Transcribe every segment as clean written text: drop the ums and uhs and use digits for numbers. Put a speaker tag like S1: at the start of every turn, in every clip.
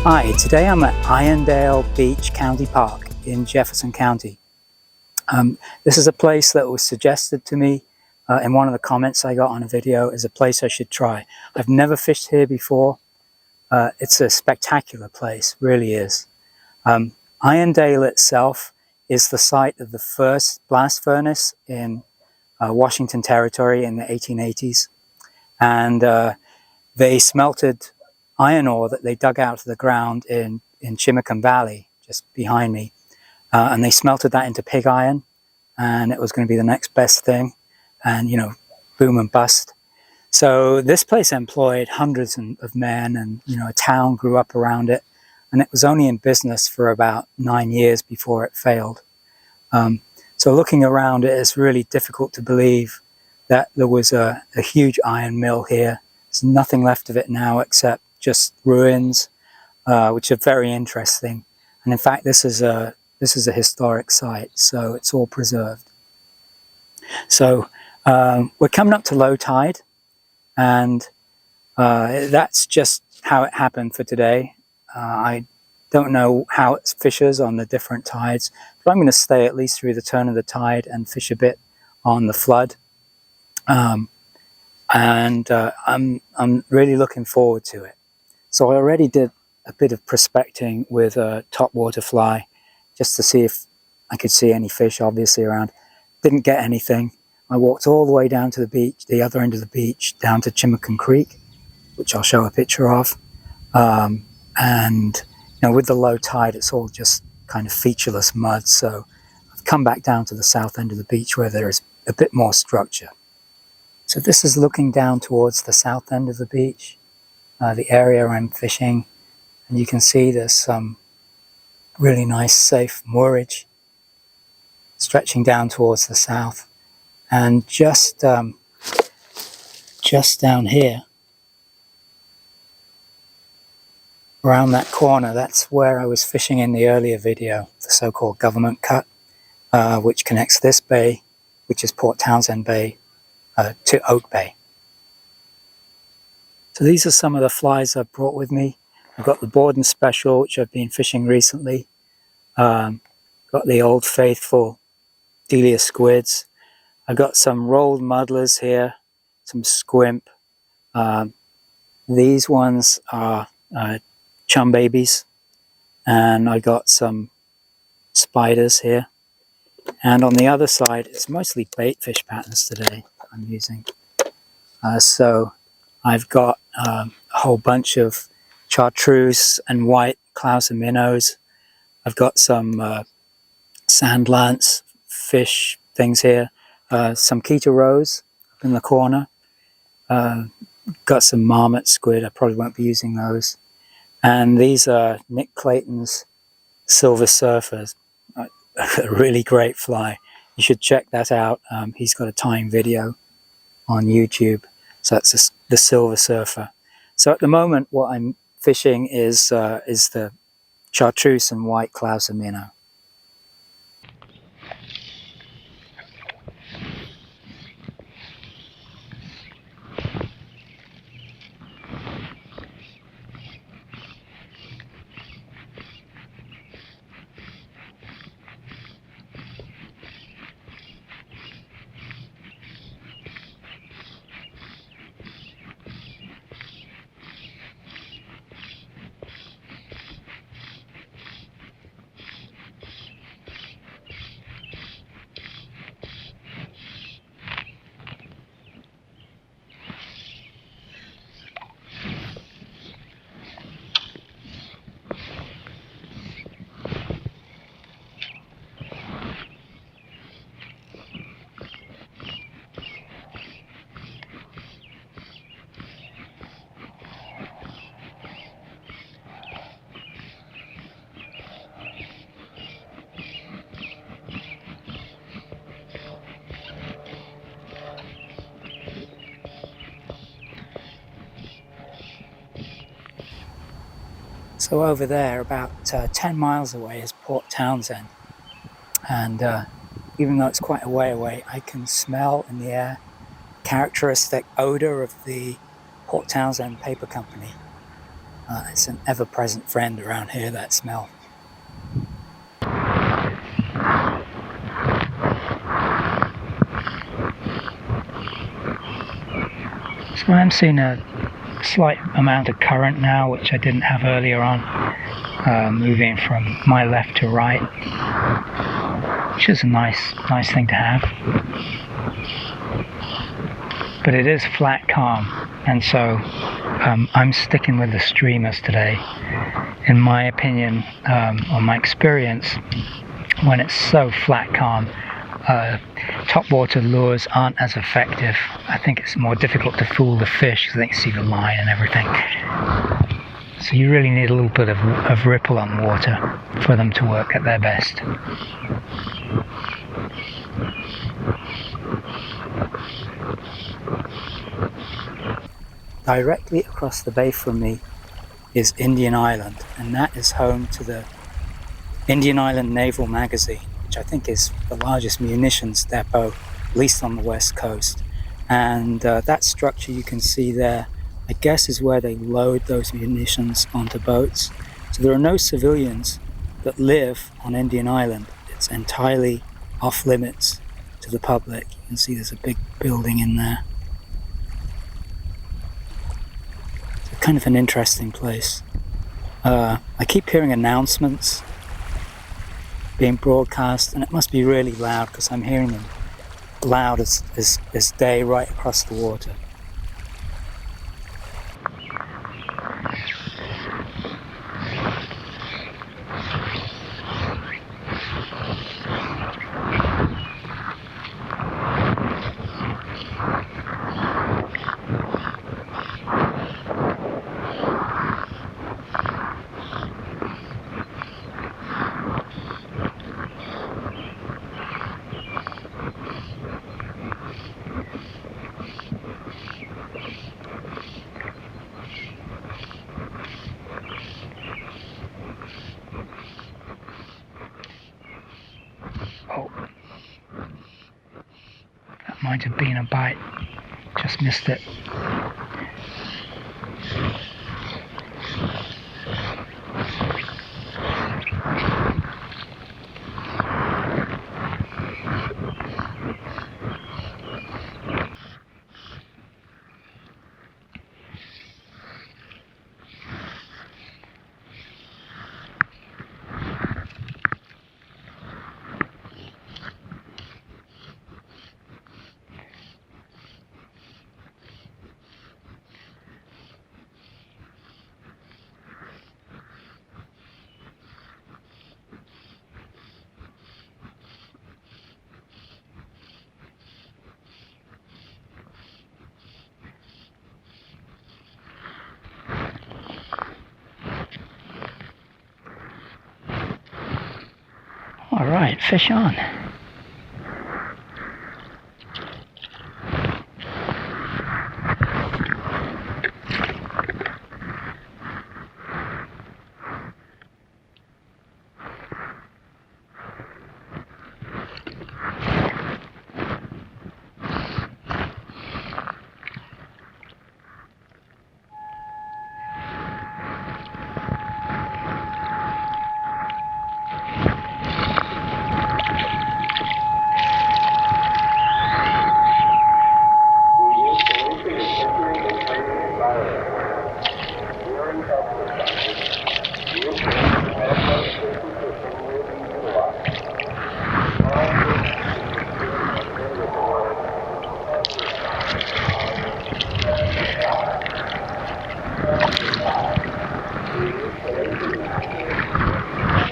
S1: Hi, today I'm at Irondale Beach County Park in Jefferson County. This is a place that was suggested to me in one of the comments I got on a video as a place I should try. I've never fished here before. It's a spectacular place, really is. Irondale itself is the site of the first blast furnace in Washington Territory in the 1880s. And they smelted iron ore that they dug out of the ground in Chimacum Valley, just behind me. And they smelted that into pig iron, and it was going to be the next best thing. And, you know, boom and bust. So this place employed hundreds of men, and, you know, a town grew up around it. And it was only in business for about 9 years before it failed. So looking around it, it's really difficult to believe that there was a huge iron mill here. There's nothing left of it now except just ruins, which are very interesting. And in fact, this is a historic site, so it's all preserved. So we're coming up to low tide, and that's just how it happened for today. I don't know how it fishes on the different tides, but I'm going to stay at least through the turn of the tide and fish a bit on the flood. I'm really looking forward to it. So I already did a bit of prospecting with a topwater fly just to see if I could see any fish, obviously, around. Didn't get anything. I walked all the way down to the beach, the other end of the beach, down to Chimacum Creek, which I'll show a picture of. And you know, with the low tide, it's all just kind of featureless mud. So I've come back down to the south end of the beach where there is a bit more structure. So this is looking down towards the south end of the beach, the area I'm fishing. And you can see there's some really nice, safe moorage stretching down towards the south. And just down here, around that corner, that's where I was fishing in the earlier video, the so-called government cut, which connects this bay, which is Port Townsend Bay, to Oak Bay. So these are some of the flies I've brought with me. I've got the Borden Special, which I've been fishing recently. Got the old faithful Delia squids. I've got some rolled muddlers here, some squimp. These ones are chum babies. And I got some spiders here. And on the other side, it's mostly bait fish patterns today I'm using. So I've got a whole bunch of chartreuse and white clouser minnows. I've got some sand lance fish things here. Some Keto Rose up in the corner. Got some marmot squid. I probably won't be using those. And these are Nick Clayton's Silver Surfers. A really great fly. You should check that out. He's got a time video on YouTube. So that's the Silver Surfer. So at the moment, what I'm fishing is the chartreuse and white clouser minnow. So over there, about 10 miles away, is Port Townsend. And even though it's quite a way away, I can smell in the air characteristic odor of the Port Townsend Paper Company. It's an ever-present friend around here, that smell. So I'm seeing a slight amount of current now, which I didn't have earlier on, moving from my left to right, which is a nice thing to have. But it is flat calm, and so I'm sticking with the streamers today. In my opinion, or my experience, when it's so flat calm, topwater lures aren't as effective. I think it's more difficult to fool the fish because they can see the line and everything. So you really need a little bit of ripple on water for them to work at their best. Directly across the bay from me is Indian Island, and that is home to the Indian Island Naval Magazine, which I think is the largest munitions depot, at least on the west coast. And that structure you can see there, I guess, is where they load those munitions onto boats. So there are no civilians that live on Indian Island. It's entirely off limits to the public. You can see there's a big building in there. It's kind of an interesting place. I keep hearing announcements being broadcast, and it must be really loud because I'm hearing them loud as day right across the water. Oh, that might have been a bite, just missed it. All right, fish on.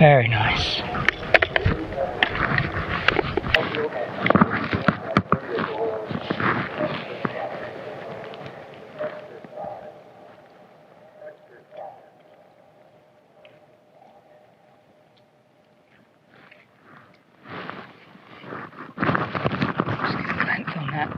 S1: Very nice. Just get a length on that.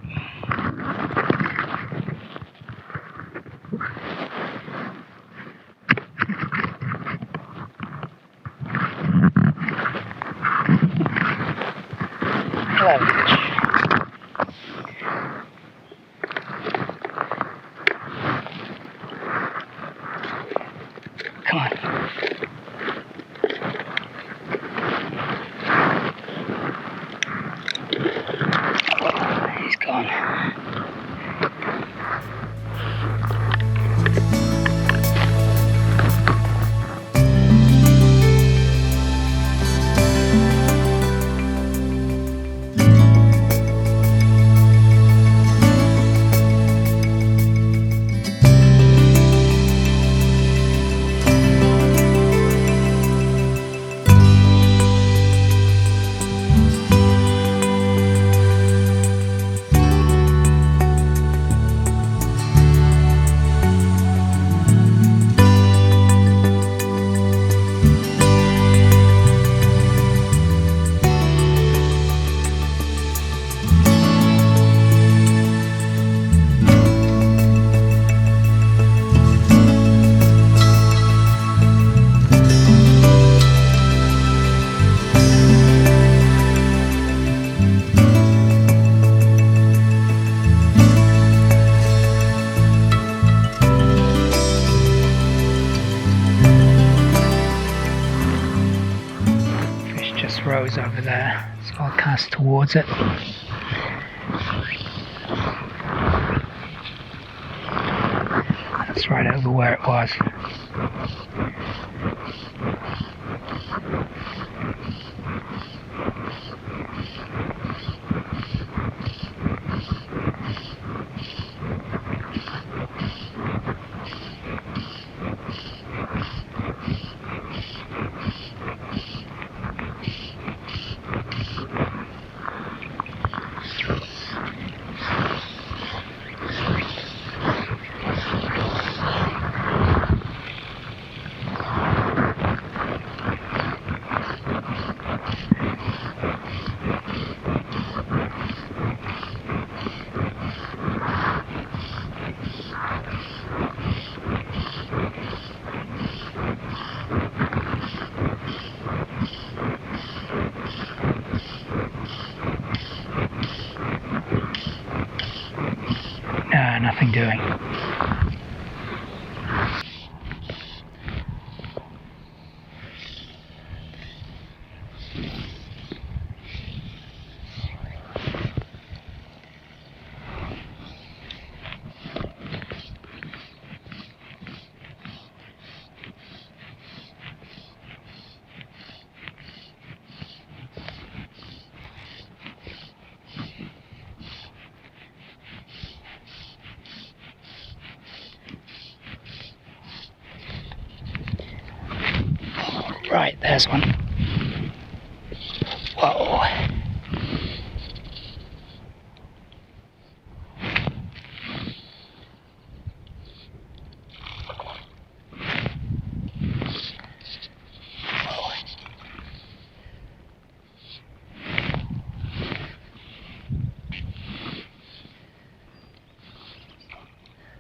S1: clouds over there, so I'll cast towards it. That's right over where it was. Nothing doing. Right, there's one. Whoa.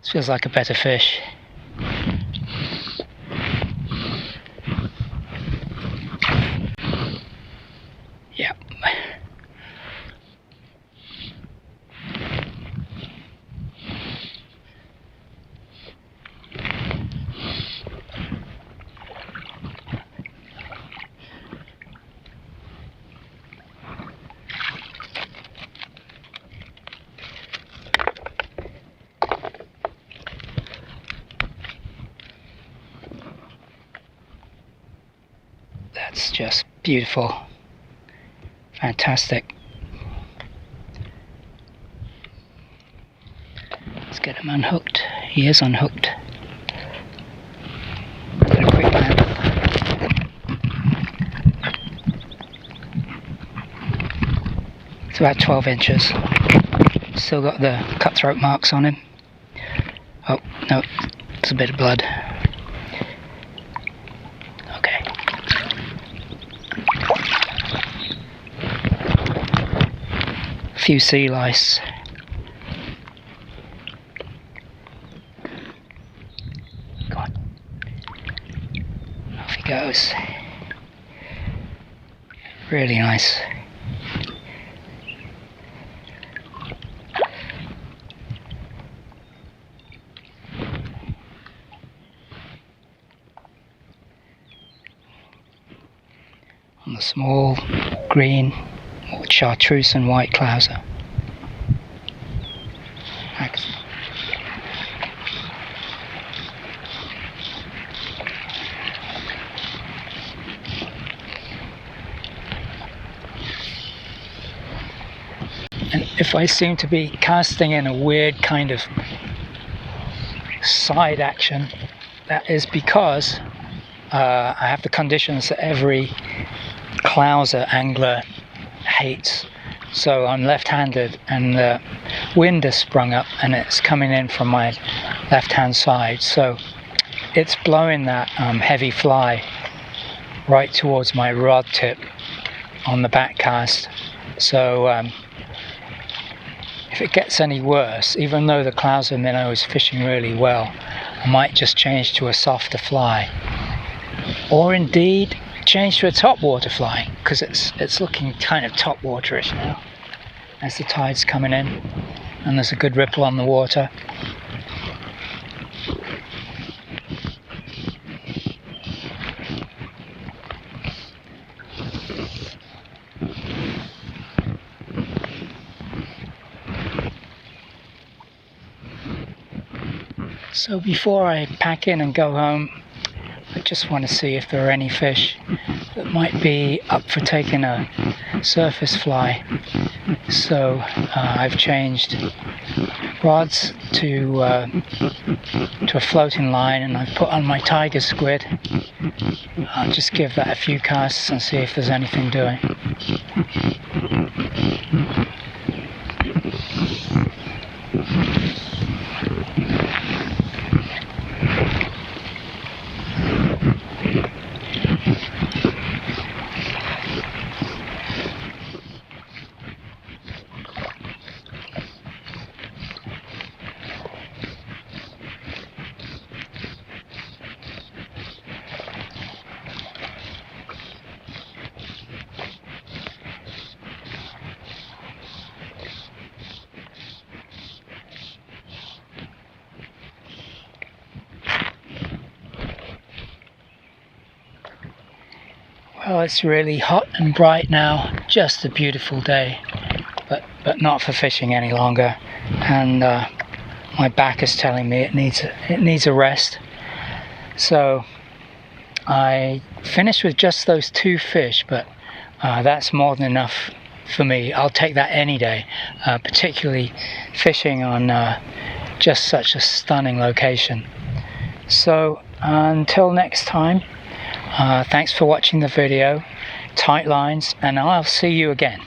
S1: This feels like a better fish. Yep. That's just beautiful. Fantastic. Let's get him unhooked. He is unhooked. Get a quick land. It's about 12 inches. Still got the cutthroat marks on him. Oh, no, it's a bit of blood. Okay. A few sea lice. Go on. Off he goes. Really nice. On the small green or chartreuse and white clouser. And if I seem to be casting in a weird kind of side action, that is because I have the conditions that every clouser angler hates. So I'm left-handed and the wind has sprung up and it's coming in from my left-hand side, so it's blowing that heavy fly right towards my rod tip on the back cast. So if it gets any worse, even though the clouser minnow is fishing really well, I might just change to a softer fly, or indeed change to a topwater fly, because it's looking kind of topwaterish now as the tide's coming in and there's a good ripple on the water. So before I pack in and go home, I just want to see if there are any fish that might be up for taking a surface fly. So I've changed rods to a floating line, and I've put on my tiger squid. I'll just give that a few casts and see if there's anything doing. Well, it's really hot and bright now, just a beautiful day, but not for fishing any longer. And my back is telling me it needs a rest. So I finished with just those 2 fish, but that's more than enough for me. I'll take that any day, particularly fishing on just such a stunning location. So until next time, thanks for watching the video, tight lines, and I'll see you again.